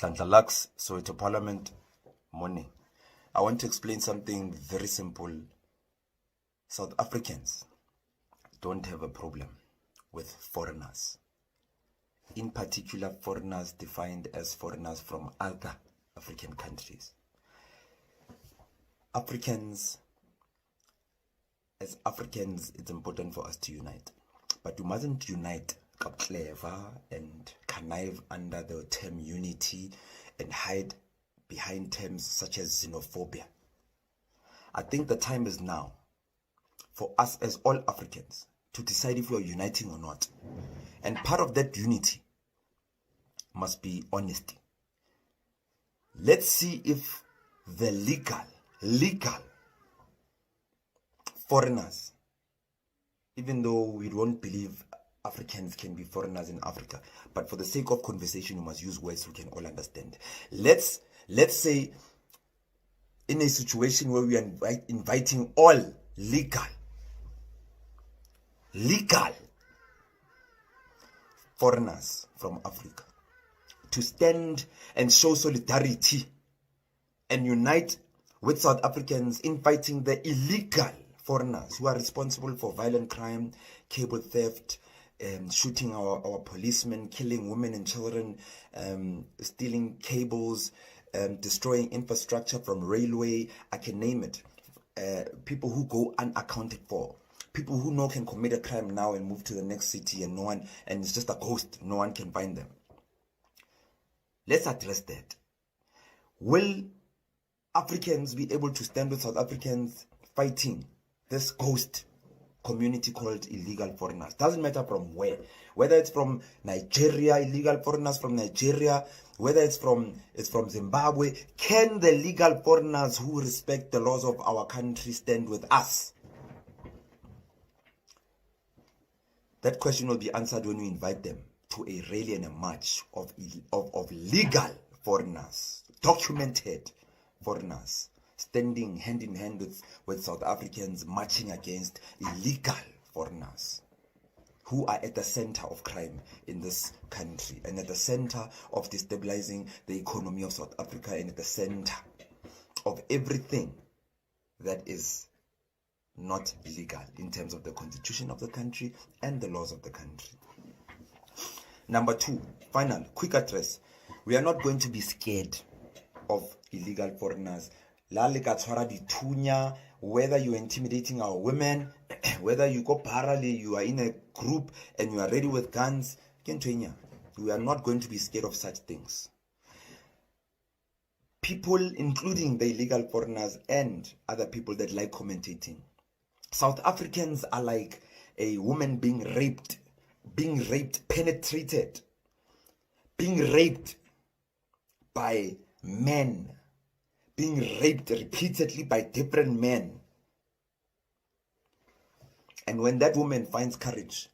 Ntlantla Lux, Soweto Parliament, morning. I want to explain something very simple. South Africans don't have a problem with foreigners. In particular, foreigners defined as foreigners from other African countries. As Africans, it's important for us to unite. But we mustn't unite clever and connive under the term unity and hide behind terms such as xenophobia. I think the time is now for us as all Africans to decide if we are uniting or not. And part of that unity must be honesty. Let's see if the legal foreigners, even though we don't believe Africans can be foreigners in Africa, but for the sake of conversation, we must use words we can all understand. Let's say in a situation where we are inviting all legal foreigners from Africa to stand and show solidarity and unite with South Africans in fighting the illegal foreigners who are responsible for violent crime, cable theft, shooting our policemen, killing women and children, stealing cables, destroying infrastructure from railway, I can name it. People who go unaccounted for. People who can commit a crime now and move to the next city and and it's just a ghost. No one can find them. Let's address that. Will Africans be able to stand with South Africans fighting this ghost community called illegal foreigners? Doesn't matter from where, whether it's from Nigeria, illegal foreigners from Nigeria, whether it's from Zimbabwe. Can the legal foreigners who respect the laws of our country stand with us? That question will be answered when we invite them to a rally and a march of legal foreigners, documented foreigners, standing hand in hand with South Africans, marching against illegal foreigners who are at the center of crime in this country and at the center of destabilizing the economy of South Africa and at the center of everything that is not legal in terms of the constitution of the country and the laws of the country. Number two, final, quick address. We are not going to be scared of illegal foreigners. Whether you're intimidating our women, whether you go parallel, you are in a group and you are ready with guns, we are not going to be scared of such things. People, including the illegal foreigners and other people that like commentating, South Africans are like a woman being raped, penetrated, being raped by men, being raped repeatedly by different men. And when that woman finds courage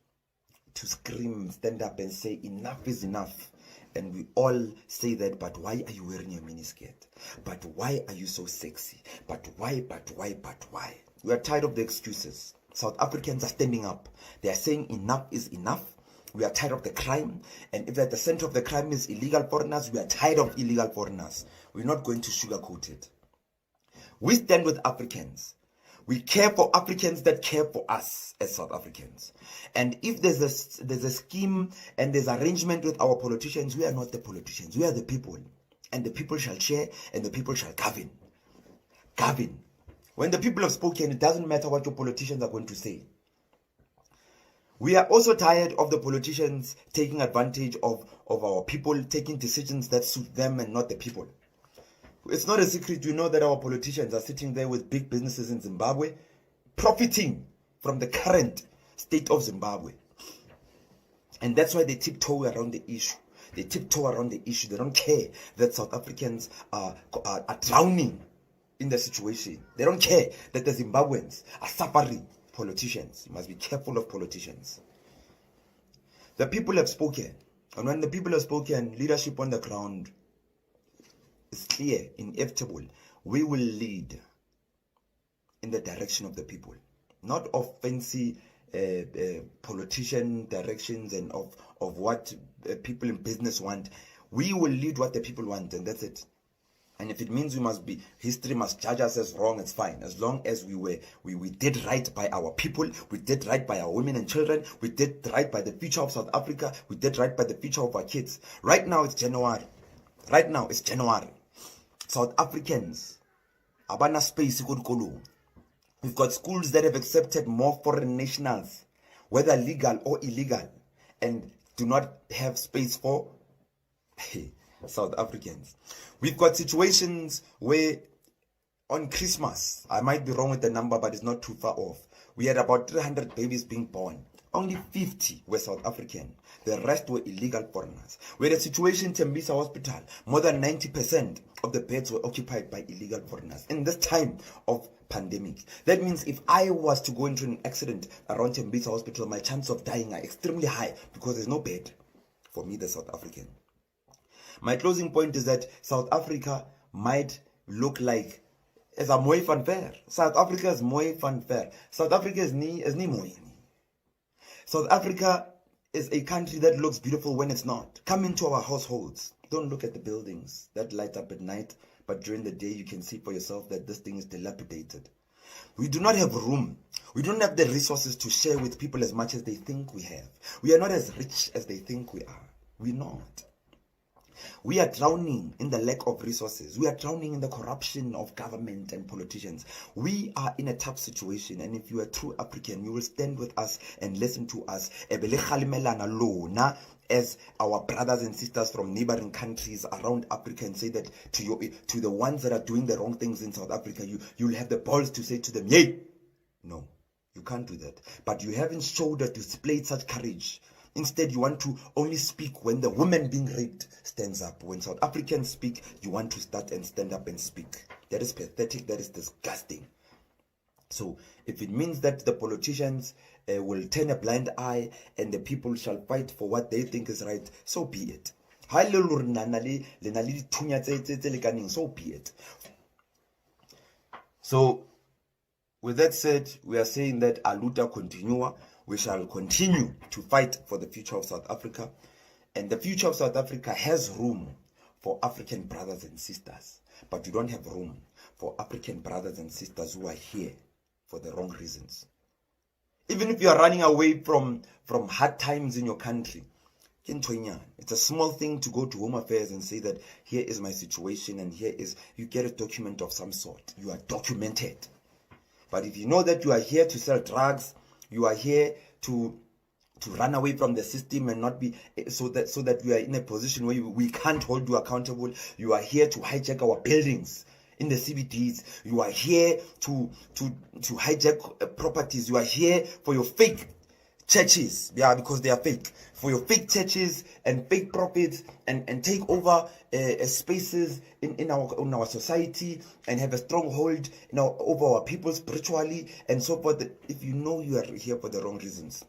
to scream, stand up and say enough is enough, and we all say that, but why are you wearing a miniskirt? But why are you so sexy? But why? We are tired of the excuses. South Africans are standing up. They are saying enough is enough. We are tired of the crime. And if at the center of the crime is illegal foreigners, we are tired of illegal foreigners. We're not going to sugarcoat it. We stand with Africans. We care for Africans that care for us as South Africans. And if there's a scheme and there's arrangement with our politicians, we are not the politicians. We are the people. And the people shall share and the people shall govern. When the people have spoken, it doesn't matter what your politicians are going to say. We are also tired of the politicians taking advantage of our people, taking decisions that suit them and not the people. It's not a secret, you know, that our politicians are sitting there with big businesses in Zimbabwe, profiting from the current state of Zimbabwe. And that's why they tiptoe around the issue. They don't care that South Africans are drowning in the situation. They don't care that the Zimbabweans are suffering. Politicians, you must be careful of politicians. The people have spoken, and when the people have spoken, leadership on the ground is clear, inevitable. We will lead in the direction of the people, not of fancy politician directions and of what people in business want. We will lead what the people want, and that's it. And if it means history must judge us as wrong, it's fine. As long as we did right by our people, we did right by our women and children, we did right by the future of South Africa, we did right by the future of our kids. Right now it's January. South Africans, abana space ikolo. We've got schools that have accepted more foreign nationals, whether legal or illegal, and do not have space for South Africans. We've got situations where on Christmas, I might be wrong with the number, but it's not too far off, we had about 300 babies being born. Only 50 were South African. The rest were illegal foreigners. We had a situation in Tembisa Hospital. More than 90% of the beds were occupied by illegal foreigners in this time of pandemic. That means if I was to go into an accident around Tembisa Hospital, my chance of dying are extremely high because there's no bed for me, the South African. My closing point is that South Africa might look like as a mooi van ver. South Africa is mooi van ver. South Africa is nie mooi. South Africa is a country that looks beautiful when it's not. Come into our households. Don't look at the buildings that light up at night, but during the day you can see for yourself that this thing is dilapidated. We do not have room. We don't have the resources to share with people as much as they think we have. We are not as rich as they think we are. We're not. We are drowning in the lack of resources. We are drowning in the corruption of government and politicians. We are in a tough situation, and if you are a true African, you will stand with us and listen to us as our brothers and sisters from neighboring countries around Africa, and say that to the ones that are doing the wrong things in South Africa, you'll have the balls to say to them, yay. No, you can't do that. But you haven't showed or displayed such courage. Instead, you want to only speak when the woman being raped stands up. When South Africans speak, you want to stand up and speak. That is pathetic. That is disgusting. So, if it means that the politicians will turn a blind eye and the people shall fight for what they think is right, so be it. So be it. So, with that said, we are saying that aluta continua. We shall continue to fight for the future of South Africa. And the future of South Africa has room for African brothers and sisters. But you don't have room for African brothers and sisters who are here for the wrong reasons. Even if you are running away from hard times in your country, it's a small thing to go to Home Affairs and say that here is my situation and you get a document of some sort. You are documented. But if you know that you are here to sell drugs, you are here to run away from the system and not be so that we are in a position where we can't hold you accountable. You are here to hijack our buildings in the CBDs. You are here to hijack properties. You are here for your fake churches, because they are fake. For your fake churches and fake profits and take over spaces in our society and have a stronghold over our people spiritually and so forth. If you know you are here for the wrong reasons.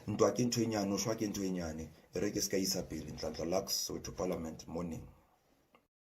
Ntlantla Lux, so to Parliament morning.